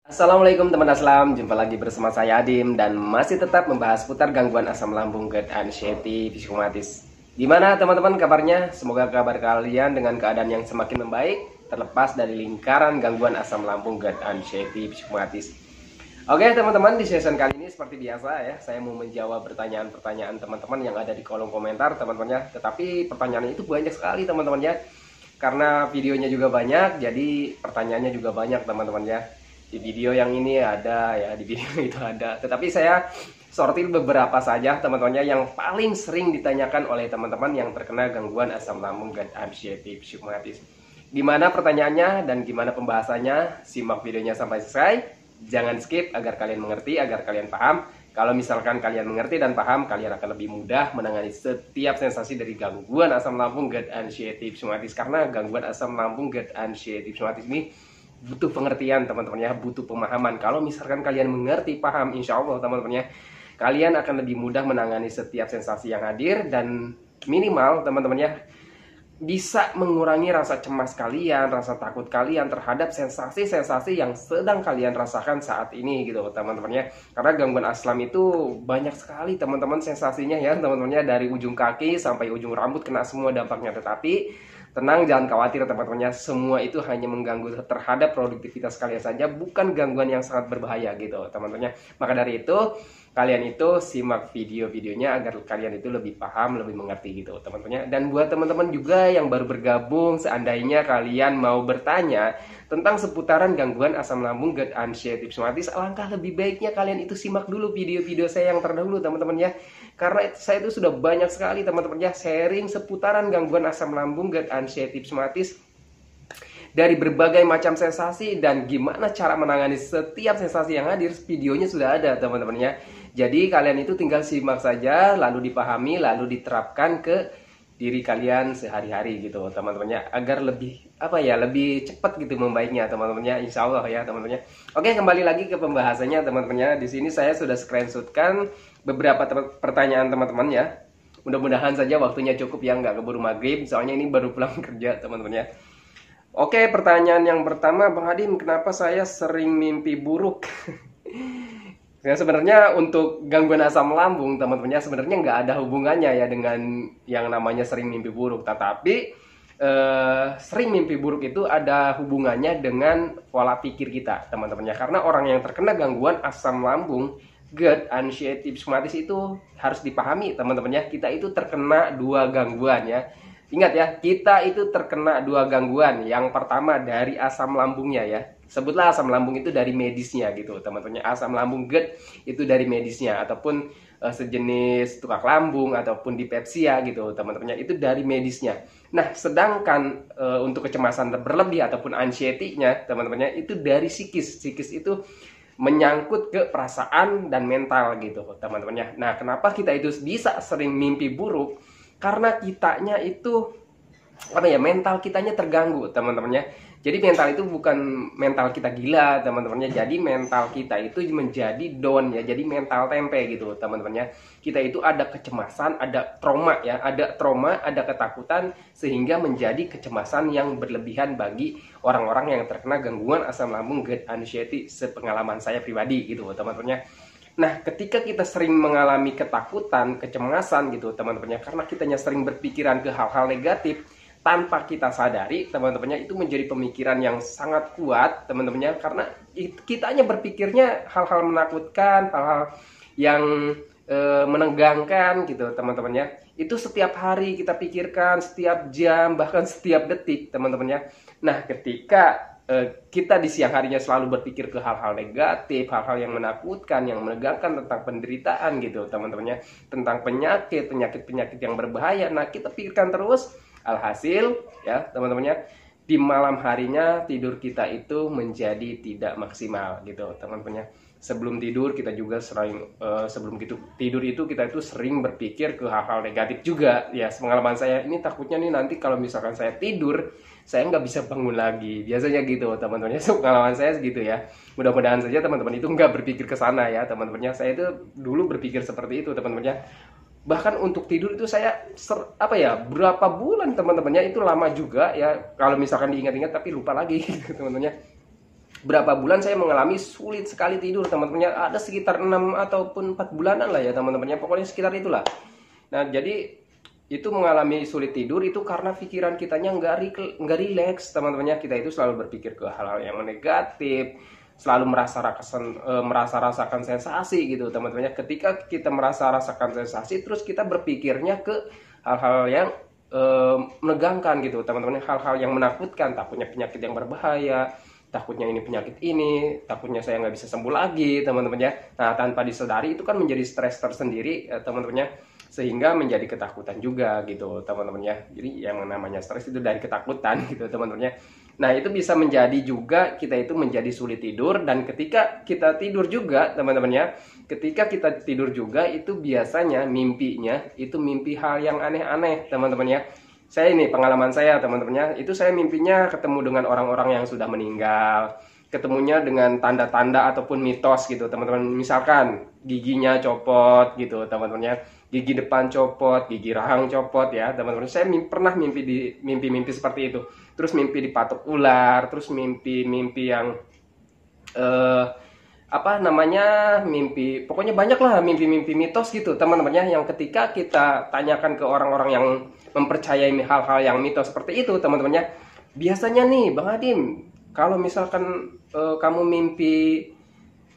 Assalamualaikum teman Aslam, jumpa lagi bersama saya Adim dan masih tetap membahas putar gangguan asam lambung, GERD, anxiety, psikomatis. Gimana teman-teman kabarnya? Semoga kabar kalian dengan keadaan yang semakin membaik, terlepas dari lingkaran gangguan asam lambung, GERD, anxiety, psikomatis. Oke teman-teman, di season kali ini seperti biasa ya, saya mau menjawab pertanyaan-pertanyaan teman-teman yang ada di kolom komentar teman-teman ya. Tetapi pertanyaannya itu banyak sekali teman-teman ya, karena videonya juga banyak, jadi pertanyaannya juga banyak teman-teman ya. Di video yang ini ada ya, di video itu ada. Tetapi saya sortir beberapa saja teman-temannya yang paling sering ditanyakan oleh teman-teman yang terkena gangguan asam lambung, GERD, anxiety, psikomatis. Gimana pertanyaannya dan gimana pembahasannya? Simak videonya sampai selesai. Jangan skip agar kalian mengerti, agar kalian paham. Kalau misalkan kalian mengerti dan paham, kalian akan lebih mudah menangani setiap sensasi dari gangguan asam lambung, GERD, anxiety, psikomatis. Karena gangguan asam lambung, GERD, anxiety, psikomatis ini butuh pengertian teman-teman ya, butuh pemahaman. Kalau misalkan kalian mengerti, paham, insya Allah teman-teman ya, kalian akan lebih mudah menangani setiap sensasi yang hadir dan minimal teman-teman ya, bisa mengurangi rasa cemas kalian, rasa takut kalian terhadap sensasi-sensasi yang sedang kalian rasakan saat ini gitu teman-teman ya. Karena gangguan asam itu banyak sekali teman-teman sensasinya ya teman-teman ya, dari ujung kaki sampai ujung rambut kena semua dampaknya. Tetapi tenang, jangan khawatir teman-temannya, semua itu hanya mengganggu terhadap produktivitas kalian saja, bukan gangguan yang sangat berbahaya gitu teman-temannya. Maka dari itu, kalian itu simak video-videonya agar kalian itu lebih paham, lebih mengerti gitu teman-temannya. Dan buat teman-teman juga yang baru bergabung, seandainya kalian mau bertanya tentang seputaran gangguan asam lambung, GERD, anxiety, psikomatis, alangkah lebih baiknya kalian itu simak dulu video-video saya yang terdahulu teman-teman ya. Karena saya itu sudah banyak sekali teman-teman ya sharing seputaran gangguan asam lambung, GERD, anxiety, psikomatis, dari berbagai macam sensasi dan gimana cara menangani setiap sensasi yang hadir. Videonya sudah ada teman-teman ya. Jadi kalian itu tinggal simak saja, lalu dipahami, lalu diterapkan ke diri kalian sehari-hari gitu teman-temannya, agar lebih lebih cepat gitu membaiknya teman-temannya, insya Allah ya teman-temannya. Oke, kembali lagi ke pembahasannya teman-temannya. Di sini saya sudah screenshotkan beberapa pertanyaan teman-teman ya. Mudah-mudahan saja waktunya cukup ya, nggak keburu maghrib, soalnya ini baru pulang kerja teman-temannya. Oke, pertanyaan yang pertama, Bang Hadim, kenapa saya sering mimpi buruk? Ya, sebenarnya untuk gangguan asam lambung teman-temannya sebenarnya nggak ada hubungannya ya dengan yang namanya sering mimpi buruk. Tetapi sering mimpi buruk itu ada hubungannya dengan pola pikir kita teman-temannya. Karena orang yang terkena gangguan asam lambung, GERD, anxiety, psikomatis itu harus dipahami teman-temannya. Kita itu terkena dua gangguan ya. Ingat ya, kita itu terkena dua gangguan. Yang pertama dari asam lambungnya ya. Sebutlah asam lambung itu dari medisnya gitu teman-teman. Asam lambung, GERD itu dari medisnya, ataupun sejenis tukak lambung ataupun dipepsia gitu teman-teman, itu dari medisnya. Nah, sedangkan untuk kecemasan berlebih ataupun anxiety-nya teman-teman, itu dari psikis. Psikis itu menyangkut ke perasaan dan mental gitu teman-teman. Nah, kenapa kita itu bisa sering mimpi buruk? Karena kitanya itu mental kitanya terganggu teman-temannya. Jadi mental itu bukan mental kita gila teman-temannya. Jadi mental kita itu menjadi down ya. Jadi mental tempe gitu teman-temannya. Kita itu ada kecemasan, ada trauma ya, ada trauma, ada ketakutan, sehingga menjadi kecemasan yang berlebihan bagi orang-orang yang terkena gangguan asam lambung, GERD, anxiety, sepengalaman saya pribadi gitu teman-temannya. Nah, ketika kita sering mengalami ketakutan, kecemasan gitu teman-temannya, karena kitanya sering berpikiran ke hal-hal negatif tanpa kita sadari teman-temannya, itu menjadi pemikiran yang sangat kuat teman-temannya. Karena kitanya berpikirnya hal-hal menakutkan, hal-hal yang menegangkan gitu teman-temannya. Itu setiap hari kita pikirkan, setiap jam, bahkan setiap detik teman-temannya. Nah, ketika kita di siang harinya selalu berpikir ke hal-hal negatif, hal-hal yang menakutkan, yang menegangkan tentang penderitaan gitu teman-temannya, tentang penyakit yang berbahaya. Nah, kita pikirkan terus, alhasil ya teman-temannya, di malam harinya tidur kita itu menjadi tidak maksimal gitu teman-temannya. Sebelum tidur kita juga sering tidur itu kita itu sering berpikir ke hal-hal negatif juga ya. Pengalaman saya ini, takutnya nih nanti kalau misalkan saya tidur, saya nggak bisa bangun lagi, biasanya gitu teman-temannya. Pengalaman saya segitu ya. Mudah-mudahan saja teman-teman itu nggak berpikir ke sana ya teman-temannya. Saya itu dulu berpikir seperti itu teman-temannya. Bahkan untuk tidur itu saya berapa bulan teman-temannya, itu lama juga ya kalau misalkan diingat-ingat, tapi lupa lagi teman-temannya. berapa bulan saya mengalami sulit sekali tidur teman-temannya, ada sekitar 6 ataupun 4 bulanan lah ya teman-temannya, pokoknya sekitar itulah. Nah jadi itu mengalami sulit tidur itu karena pikiran kitanya nggak rileks teman-temannya. Kita itu selalu berpikir ke hal-hal yang negatif, selalu merasa rasakan sensasi gitu teman-temannya. Ketika kita merasa rasakan sensasi, terus kita berpikirnya ke hal-hal yang menegangkan gitu teman-teman, hal-hal yang menakutkan, takutnya penyakit yang berbahaya, takutnya ini penyakit ini, takutnya saya nggak bisa sembuh lagi teman-teman ya. Nah tanpa disadari itu kan menjadi stres tersendiri teman-teman ya, sehingga menjadi ketakutan juga gitu teman-teman ya. Jadi yang namanya stres itu dari ketakutan gitu teman-teman ya. Nah itu bisa menjadi juga kita itu menjadi sulit tidur, dan ketika kita tidur juga teman-teman ya, ketika kita tidur juga itu biasanya mimpinya itu mimpi hal yang aneh-aneh teman-teman ya. Saya ini pengalaman saya teman-teman ya, itu saya mimpinya ketemu dengan orang-orang yang sudah meninggal, ketemunya dengan tanda-tanda ataupun mitos gitu teman-teman. Misalkan giginya copot gitu teman-teman ya, gigi depan copot, gigi rahang copot ya teman-teman. Saya pernah mimpi di mimpi seperti itu. Terus mimpi dipatuk ular, terus mimpi yang mimpi, pokoknya banyak lah mimpi-mimpi mitos gitu teman-teman ya, yang ketika kita tanyakan ke orang-orang yang mempercayai hal-hal yang mitos seperti itu teman-teman ya, biasanya nih Bang Adim, kalau misalkan kamu mimpi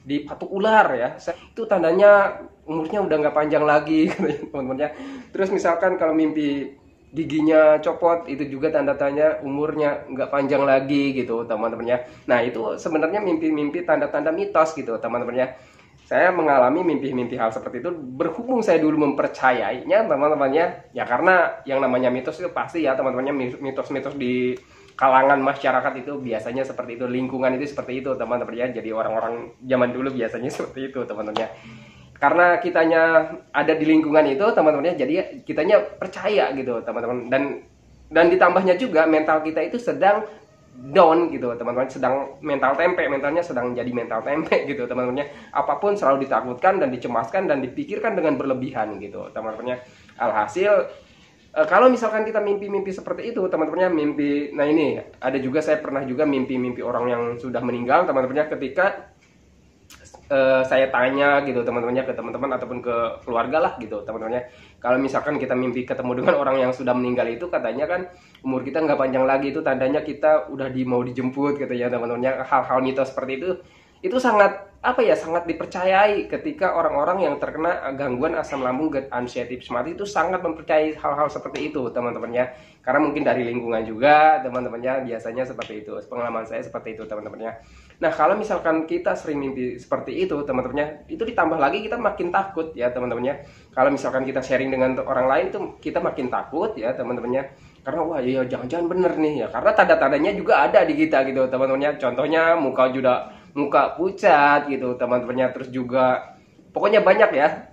dipatuk ular ya, itu tandanya umurnya udah nggak panjang lagi teman-teman ya. Terus misalkan kalau mimpi giginya copot, itu juga tanda-tanda umurnya nggak panjang lagi gitu teman-teman ya. Nah itu sebenarnya mimpi-mimpi tanda-tanda mitos gitu teman-teman ya. Saya mengalami mimpi-mimpi hal seperti itu, berhubung saya dulu mempercayainya teman-teman ya karena yang namanya mitos itu pasti ya teman-temannya, mitos-mitos di kalangan masyarakat itu biasanya seperti itu, lingkungan itu seperti itu teman-teman ya. Jadi orang-orang zaman dulu biasanya seperti itu teman-teman ya. Karena kitanya ada di lingkungan itu teman-teman ya, jadi kitanya percaya gitu teman-teman, dan ditambahnya juga mental kita itu sedang down gitu teman-teman, sedang mentalnya sedang jadi mental tempe gitu teman-teman ya. Apapun selalu ditakutkan dan dicemaskan dan dipikirkan dengan berlebihan gitu teman-teman ya. Alhasil kalau misalkan kita mimpi-mimpi seperti itu teman-teman ya, mimpi, nah ini ada juga, saya pernah juga mimpi-mimpi orang yang sudah meninggal teman-teman ya. Ketika saya tanya gitu teman-temannya ke teman-teman ataupun ke keluarga lah gitu teman-temannya, kalau misalkan kita mimpi ketemu dengan orang yang sudah meninggal itu katanya kan umur kita nggak panjang lagi, itu tandanya kita udah mau dijemput gitu ya teman-temannya. Hal-hal mitos seperti itu sangat sangat dipercayai ketika orang-orang yang terkena gangguan asam lambung GERD anxiety psikosomatis itu sangat mempercayai hal-hal seperti itu teman-temannya, karena mungkin dari lingkungan juga teman-temannya, biasanya seperti itu, pengalaman saya seperti itu teman-temannya. Nah kalau misalkan kita sering mimpi seperti itu teman-temannya, itu ditambah lagi kita makin takut ya teman-temannya. Kalau misalkan kita sharing dengan orang lain itu kita makin takut ya teman-temannya, karena wah iya jangan-jangan bener nih ya, karena tanda-tandanya juga ada di kita gitu teman-temannya. Contohnya muka pucat gitu teman-temannya, terus juga pokoknya banyak ya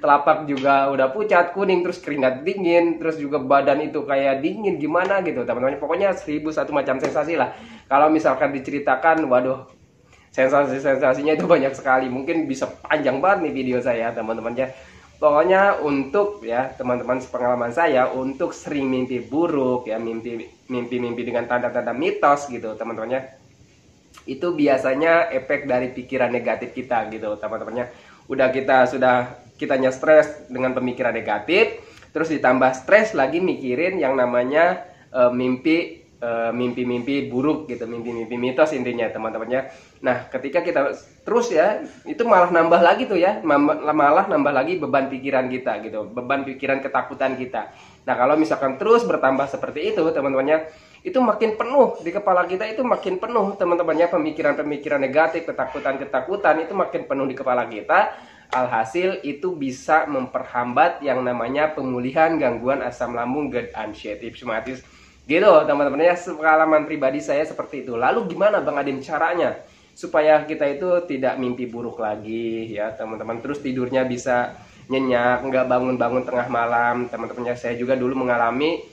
telapak juga udah pucat, kuning, terus keringat dingin, terus juga badan itu kayak dingin gimana gitu teman-teman. Pokoknya 1001 macam sensasi lah. Kalau misalkan diceritakan, waduh, sensasi-sensasinya itu banyak sekali. Mungkin bisa panjang banget nih video saya teman-teman ya. Pokoknya untuk ya teman-teman, pengalaman saya untuk sering mimpi buruk ya, mimpi dengan tanda-tanda mitos gitu teman-teman ya, itu biasanya efek dari pikiran negatif kita gitu teman-temannya. Kitanya stres dengan pemikiran negatif, terus ditambah stres lagi mikirin yang namanya mimpi buruk gitu, mimpi mitos intinya teman-temannya. Nah ketika kita terus ya, itu malah nambah lagi tuh ya, malah nambah lagi beban pikiran kita gitu, beban pikiran ketakutan kita. Nah kalau misalkan terus bertambah seperti itu teman-temannya, itu makin penuh di kepala kita, itu makin penuh teman-temannya, pemikiran-pemikiran negatif, ketakutan itu makin penuh di kepala kita. Alhasil itu bisa memperhambat yang namanya pemulihan gangguan asam lambung GERD anxiety psikosomatis gitu teman-teman ya. Pengalaman pribadi saya seperti itu. Lalu gimana Bang Adim caranya supaya kita itu tidak mimpi buruk lagi ya teman-teman, terus tidurnya bisa nyenyak, nggak bangun-bangun tengah malam teman-teman ya. Saya juga dulu mengalami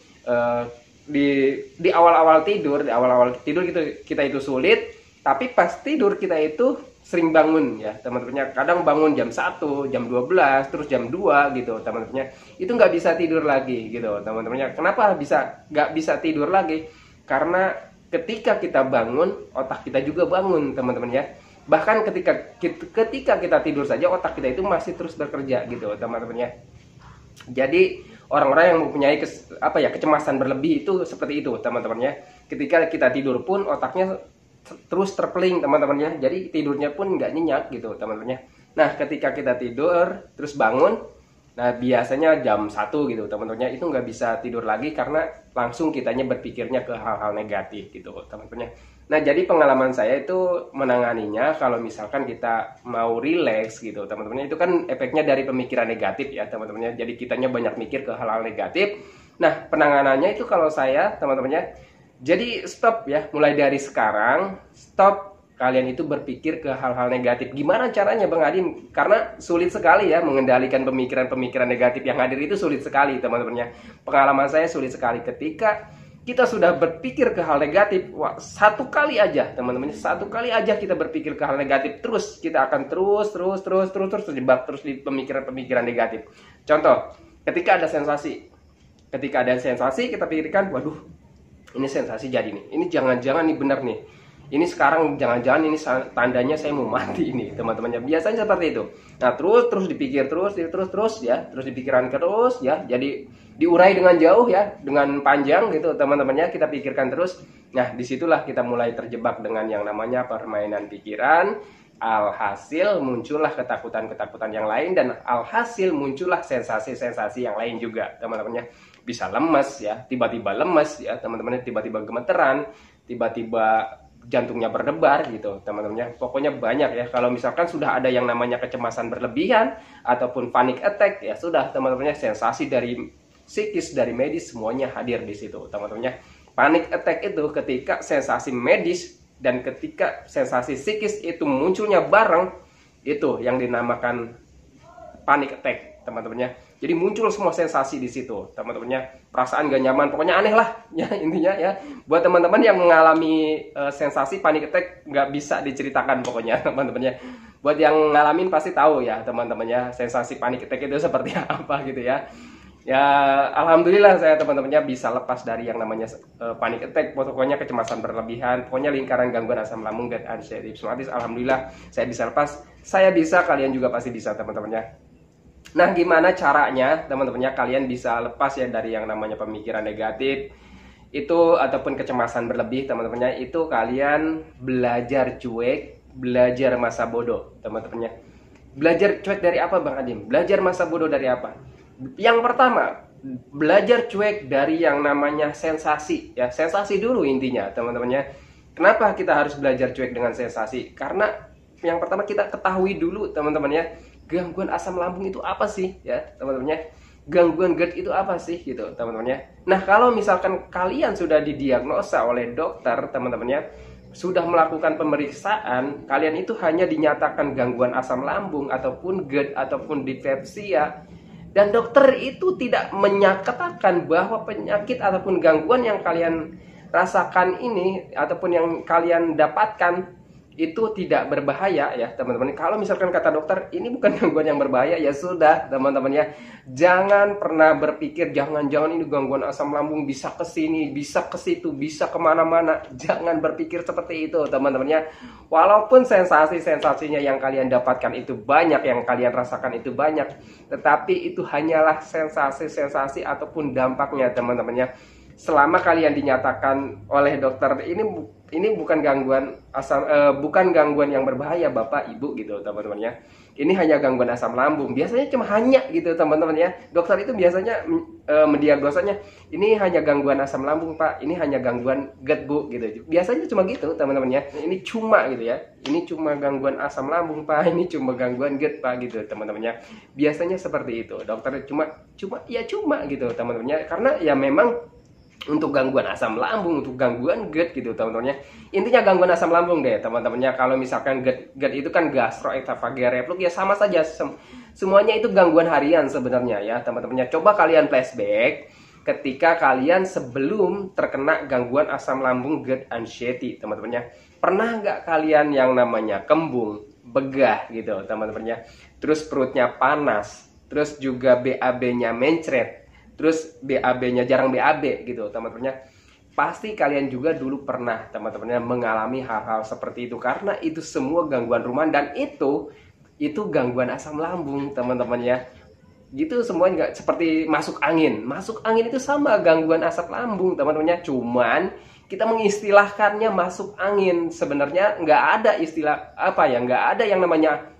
di awal-awal tidur kita itu sulit, tapi pas tidur kita itu sering bangun ya teman-temannya. Kadang bangun jam 1, jam 12, terus jam 2 gitu teman-temannya. Itu nggak bisa tidur lagi gitu teman-temannya. Kenapa nggak bisa tidur lagi? Karena ketika kita bangun, otak kita juga bangun, teman-teman ya. Bahkan ketika kita tidur saja, otak kita itu masih terus bekerja gitu, teman-teman ya. Jadi orang-orang yang mempunyai kecemasan berlebih itu seperti itu, teman-teman ya. Ketika kita tidur pun otaknya terus terpeling, teman-teman ya. Jadi tidurnya pun nggak nyenyak gitu, teman-teman ya. Nah, ketika kita tidur terus bangun, nah biasanya jam 1 gitu, teman-teman ya, itu nggak bisa tidur lagi karena langsung kitanya berpikirnya ke hal-hal negatif gitu, teman-teman ya. Nah, jadi pengalaman saya itu menanganinya kalau misalkan kita mau rileks gitu, teman-teman, itu kan efeknya dari pemikiran negatif ya, teman-teman. Jadi kitanya banyak mikir ke hal-hal negatif. Nah, penanganannya itu kalau saya, teman-teman ya, jadi stop ya, mulai dari sekarang, stop kalian itu berpikir ke hal-hal negatif. Gimana caranya Bang Adim? Karena sulit sekali ya mengendalikan pemikiran-pemikiran negatif yang hadir itu, sulit sekali, teman-teman ya. Pengalaman saya sulit sekali ketika kita sudah berpikir ke hal negatif. Wah, satu kali aja, teman-teman, satu kali aja kita berpikir ke hal negatif, terus kita akan terus terjebak terus di pemikiran-pemikiran negatif. Contoh, ketika ada sensasi kita pikirkan, waduh, ini sensasi jadi nih, ini jangan-jangan nih benar nih, ini sekarang jangan-jangan ini tandanya saya mau mati ini, teman-temannya. Biasanya seperti itu. Nah, terus dipikir terus ya, terus dipikiran terus ya. Jadi diurai dengan jauh ya, dengan panjang gitu, teman-temannya, kita pikirkan terus. Nah, disitulah kita mulai terjebak dengan yang namanya permainan pikiran. Alhasil muncullah ketakutan-ketakutan yang lain, dan alhasil muncullah sensasi-sensasi yang lain juga, teman-temannya. Bisa lemes ya, tiba-tiba lemes ya, teman-temannya, tiba-tiba gemeteran, tiba-tiba jantungnya berdebar gitu, teman-temannya. Pokoknya banyak ya. Kalau misalkan sudah ada yang namanya kecemasan berlebihan ataupun panic attack, ya sudah, teman-temannya, sensasi dari psikis, dari medis, semuanya hadir di situ, teman-temannya. Panic attack itu ketika sensasi medis dan ketika sensasi psikis itu munculnya bareng, itu yang dinamakan panic attack, teman-temannya. Jadi muncul semua sensasi di situ, teman-temannya. Perasaan gak nyaman, pokoknya aneh lah ya, intinya ya. Buat teman-teman yang mengalami sensasi panic attack, nggak bisa diceritakan pokoknya, teman-temannya. Buat yang ngalamin pasti tahu ya, teman-temannya, sensasi panic attack itu seperti apa gitu ya. Ya, alhamdulillah saya, teman-temannya, bisa lepas dari yang namanya panic attack, pokoknya kecemasan berlebihan, pokoknya lingkaran gangguan asam lambung dan anxiety psikosomatis. Alhamdulillah saya bisa lepas, saya bisa, kalian juga pasti bisa, teman-temannya. Nah, gimana caranya, teman-temannya, kalian bisa lepas ya dari yang namanya pemikiran negatif itu ataupun kecemasan berlebih, teman-temannya. Itu kalian belajar cuek, belajar masa bodoh, teman-temannya. Belajar cuek dari apa, Bang Adim? Belajar masa bodoh dari apa? Yang pertama, belajar cuek dari yang namanya sensasi ya. Sensasi dulu intinya, teman-temannya. Kenapa kita harus belajar cuek dengan sensasi? Karena yang pertama, kita ketahui dulu, teman-temannya, gangguan asam lambung itu apa sih ya, teman-temannya. Gangguan GERD itu apa sih gitu, teman-temannya. Nah, kalau misalkan kalian sudah didiagnosa oleh dokter, teman-temannya, sudah melakukan pemeriksaan, kalian itu hanya dinyatakan gangguan asam lambung ataupun GERD ataupun dispepsia, dan dokter itu tidak menyatakan bahwa penyakit ataupun gangguan yang kalian rasakan ini ataupun yang kalian dapatkan itu tidak berbahaya ya, teman-teman. Kalau misalkan kata dokter ini bukan gangguan yang berbahaya, ya sudah, teman-teman ya. Jangan pernah berpikir jangan-jangan ini gangguan asam lambung, bisa ke sini, bisa ke situ, bisa kemana-mana. Jangan berpikir seperti itu, teman-teman ya. Walaupun sensasi-sensasinya yang kalian dapatkan itu banyak, yang kalian rasakan itu banyak, tetapi itu hanyalah sensasi-sensasi ataupun dampaknya, teman-teman ya. Selama kalian dinyatakan oleh dokter ini bukan gangguan bukan gangguan yang berbahaya Bapak Ibu gitu, teman-teman ya. Ini hanya gangguan asam lambung. Biasanya cuma hanya gitu, teman-teman ya. Dokter itu biasanya mendiagnosanya ini hanya gangguan asam lambung Pak, ini hanya gangguan GERD Bu gitu. Biasanya cuma gitu, teman-teman ya. Ini cuma gitu ya. Ini cuma gangguan asam lambung Pak, ini cuma gangguan GERD Pak gitu, teman-teman ya. Biasanya seperti itu. Dokter cuma gitu, teman-teman ya. Karena ya memang untuk gangguan asam lambung, untuk gangguan GERD gitu, teman-temannya. Intinya gangguan asam lambung deh, teman-temannya. Kalau misalkan GERD itu kan gastroesophageal reflux, ya sama saja. Semuanya itu gangguan harian sebenarnya ya, teman-temannya. Coba kalian flashback ketika kalian sebelum terkena gangguan asam lambung GERD anxiety, teman-temannya. Pernah nggak kalian yang namanya kembung, begah gitu, teman-temannya. Terus perutnya panas, terus juga BAB-nya mencret, terus BAB-nya jarang BAB gitu, teman-temannya. pasti kalian juga dulu pernah teman-temannya mengalami hal-hal seperti itu, karena itu semua gangguan rumahan dan itu gangguan asam lambung teman-teman ya. Gitu semua nggak seperti masuk angin. Masuk angin itu sama gangguan asam lambung teman-temannya, cuman kita mengistilahkannya masuk angin. Sebenarnya nggak ada istilah apa ya, nggak ada yang namanya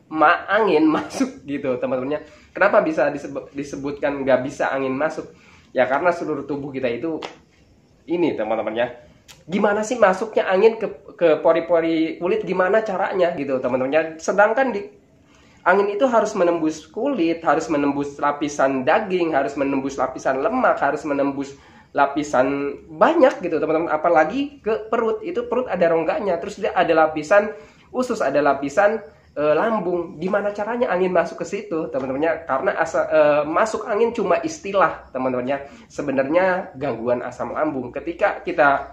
angin masuk gitu teman-temannya. Kenapa bisa disebutkan nggak bisa angin masuk? Ya karena seluruh tubuh kita itu ini teman-temannya, gimana sih masuknya angin ke pori-pori kulit, gimana caranya gitu teman-temannya. Sedangkan angin itu harus menembus kulit, harus menembus lapisan daging, harus menembus lapisan lemak, harus menembus lapisan banyak gitu teman-teman. Apalagi ke perut, itu perut ada rongganya, terus dia ada lapisan usus, ada lapisan lambung. Gimana caranya angin masuk ke situ teman-temannya? Karena masuk angin cuma istilah teman-temannya. Sebenarnya gangguan asam lambung ketika kita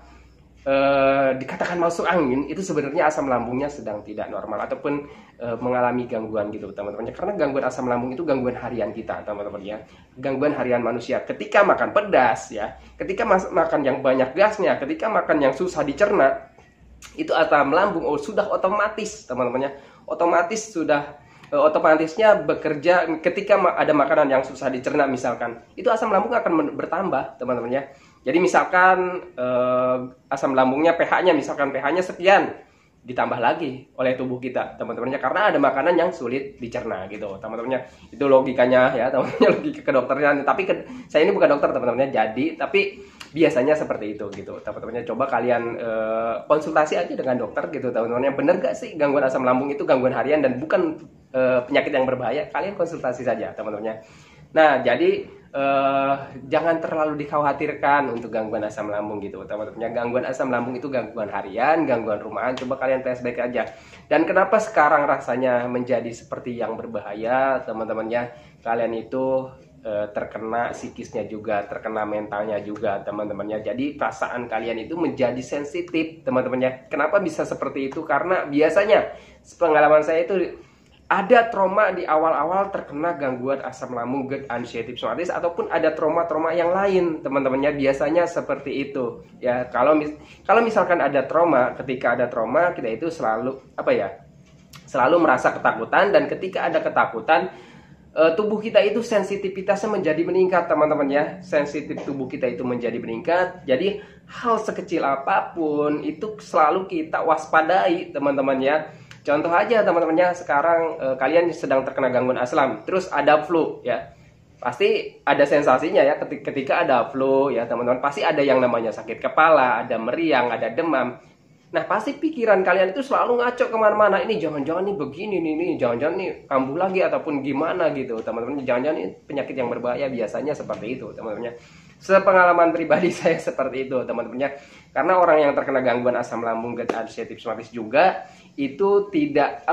dikatakan masuk angin, itu sebenarnya asam lambungnya sedang tidak normal ataupun mengalami gangguan gitu teman-temannya. Karena gangguan asam lambung itu gangguan harian kita teman-temannya, gangguan harian manusia. Ketika makan pedas ya, ketika makan yang banyak gasnya, ketika makan yang susah dicerna, itu asam lambung sudah otomatis teman-temannya, otomatis sudah otomatisnya bekerja. Ketika ada makanan yang susah dicerna misalkan, itu asam lambung akan bertambah teman-temannya. Jadi misalkan asam lambungnya pH-nya misalkan pH-nya sekian, ditambah lagi oleh tubuh kita teman-temannya, karena ada makanan yang sulit dicerna gitu teman-temannya. Itu logikanya ya teman-temannya, logika kedokteran. Tapi saya ini bukan dokter teman-temannya, jadi tapi biasanya seperti itu gitu teman-temannya. Coba kalian konsultasi aja dengan dokter gitu teman-temannya, bener gak sih gangguan asam lambung itu gangguan harian dan bukan penyakit yang berbahaya? Kalian konsultasi saja teman-temannya. Nah jadi jangan terlalu dikhawatirkan untuk gangguan asam lambung gitu teman-temannya. Gangguan asam lambung itu gangguan harian, gangguan rumahan. Coba kalian flashback aja. Dan kenapa sekarang rasanya menjadi seperti yang berbahaya teman-temannya? Kalian itu terkena psikisnya juga, terkena mentalnya juga teman-temannya. Jadi perasaan kalian itu menjadi sensitif teman-temannya. Kenapa bisa seperti itu? Karena biasanya pengalaman saya itu ada trauma di awal-awal terkena gangguan asam lambung GERD anxiety psoriasis, ataupun ada trauma-trauma yang lain teman-temannya. Biasanya seperti itu ya. Kalau misalkan ada trauma, ketika ada trauma kita itu selalu apa ya, selalu merasa ketakutan. Dan ketika ada ketakutan, tubuh kita itu sensitivitasnya menjadi meningkat teman-teman ya. Sensitif tubuh kita itu menjadi meningkat. Jadi hal sekecil apapun itu selalu kita waspadai teman-teman ya. Contoh aja teman-temannya, sekarang kalian sedang terkena gangguan asam, terus ada flu ya. Pasti ada sensasinya ya ketika ada flu ya teman-teman. Pasti ada yang namanya sakit kepala, ada meriang, ada demam. Nah pasti pikiran kalian itu selalu ngaco kemana-mana. Ini jangan-jangan nih begini nih, jangan-jangan nih kambuh lagi ataupun gimana gitu teman-teman. Jangan-jangan ini penyakit yang berbahaya. Biasanya seperti itu teman-temannya. Sepengalaman pribadi saya seperti itu teman-temannya. Karena orang yang terkena gangguan asam lambung GERD anxiety psoriasis juga itu tidak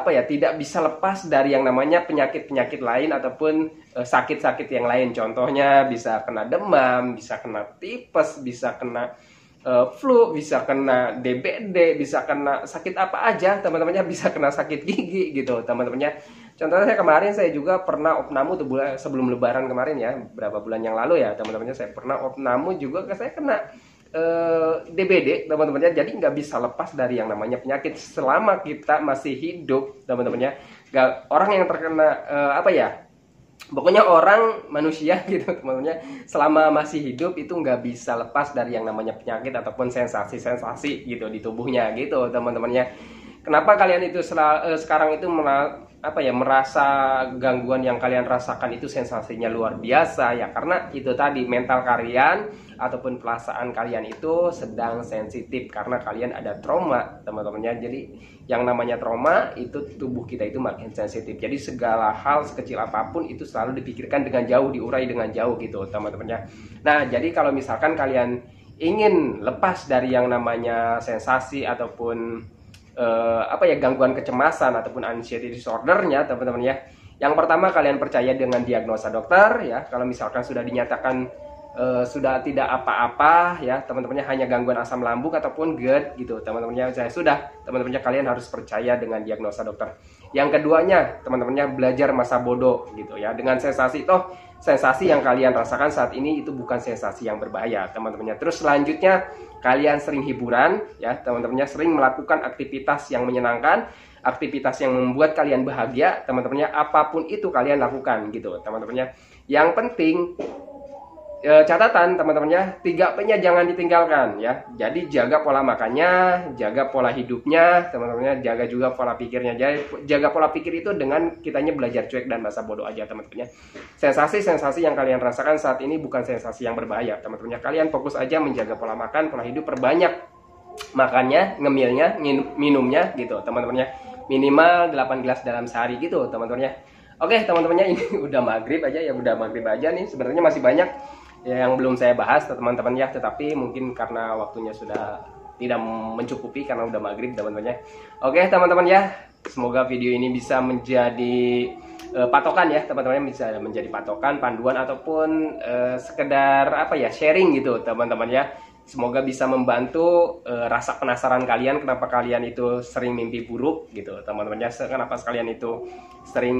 bisa lepas dari yang namanya penyakit-penyakit lain ataupun sakit-sakit yang lain. Contohnya bisa kena demam, bisa kena tipes, bisa kena flu, bisa kena DBD, bisa kena sakit apa aja teman-temannya, bisa kena sakit gigi gitu teman-temannya. Contohnya kemarin saya juga pernah opname tuh sebelum lebaran kemarin ya, berapa bulan yang lalu ya teman-temannya, saya pernah opname juga, saya kena DBD teman-temannya. Jadi nggak bisa lepas dari yang namanya penyakit selama kita masih hidup teman-temannya. Orang yang terkena pokoknya orang manusia gitu teman-temannya, selama masih hidup itu nggak bisa lepas dari yang namanya penyakit ataupun sensasi-sensasi gitu di tubuhnya gitu teman-temannya. Kenapa kalian itu sekarang itu merasa gangguan yang kalian rasakan itu sensasinya luar biasa ya? Karena itu tadi, mental kalian ataupun perasaan kalian itu sedang sensitif karena kalian ada trauma teman-temannya. Jadi yang namanya trauma itu tubuh kita itu makin sensitif. Jadi segala hal sekecil apapun itu selalu dipikirkan dengan jauh, diurai dengan jauh gitu teman-temannya. Nah jadi kalau misalkan kalian ingin lepas dari yang namanya sensasi ataupun gangguan kecemasan ataupun anxiety disordernya teman-teman ya, yang pertama kalian percaya dengan diagnosa dokter ya. Kalau misalkan sudah dinyatakan sudah tidak apa-apa ya teman-temannya, hanya gangguan asam lambung ataupun GERD gitu teman-temannya, teman-temannya kalian harus percaya dengan diagnosa dokter. Yang keduanya teman-temannya, belajar masa bodoh gitu ya, dengan sensasi sensasi yang kalian rasakan saat ini itu bukan sensasi yang berbahaya, teman-temannya. Terus selanjutnya, kalian sering hiburan, ya, teman-temannya, sering melakukan aktivitas yang menyenangkan, aktivitas yang membuat kalian bahagia, teman-temannya, apapun itu kalian lakukan, gitu, teman-temannya. Yang penting, catatan teman-temannya, 3P-nya jangan ditinggalkan ya. Jadi jaga pola makannya, jaga pola hidupnya, teman-temannya, jaga juga pola pikirnya. Jadi jaga pola pikir itu dengan kitanya belajar cuek dan masa bodoh aja, teman-temannya. Sensasi-sensasi yang kalian rasakan saat ini bukan sensasi yang berbahaya, teman-temannya. Kalian fokus aja menjaga pola makan, pola hidup, perbanyak makannya, ngemilnya, minumnya gitu, teman-temannya. Minimal 8 gelas dalam sehari gitu, teman-temannya. Oke, teman-temannya, ini udah maghrib aja ya, udah maghrib aja nih. Sebenarnya masih banyak yang belum saya bahas teman-teman ya, tetapi mungkin karena waktunya sudah tidak mencukupi karena udah maghrib, teman-teman ya. Oke teman-teman ya, semoga video ini bisa menjadi patokan ya, teman-teman, bisa menjadi patokan, panduan, ataupun sekedar apa ya, sharing gitu, teman-teman ya. Semoga bisa membantu rasa penasaran kalian kenapa kalian itu sering mimpi buruk gitu, teman-teman ya. Kenapa kalian itu sering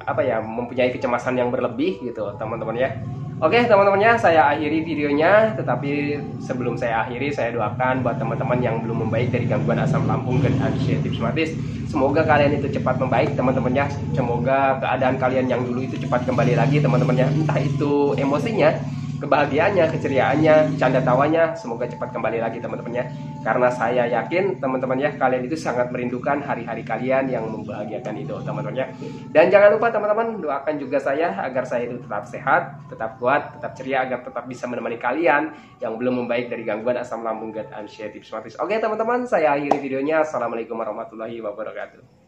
apa ya, mempunyai kecemasan yang berlebih gitu, teman-teman ya. Oke teman-temannya, saya akhiri videonya. Tetapi sebelum saya akhiri, saya doakan buat teman-teman yang belum membaik dari gangguan asam lambung GERD anxiety psoriasis, semoga kalian itu cepat membaik, teman-temannya. Semoga keadaan kalian yang dulu itu cepat kembali lagi, teman-temannya. Entah itu emosinya, kebahagiaannya, keceriaannya, canda tawanya, semoga cepat kembali lagi, teman-temannya. Karena saya yakin teman-teman ya, kalian itu sangat merindukan hari-hari kalian yang membahagiakan itu, teman-teman ya. Dan jangan lupa teman-teman, doakan juga saya agar saya itu tetap sehat, tetap kuat, tetap ceria, agar tetap bisa menemani kalian yang belum membaik dari gangguan asam lambung GERD anxiety psoriasis. Oke teman-teman, saya akhiri videonya. Assalamualaikum warahmatullahi wabarakatuh.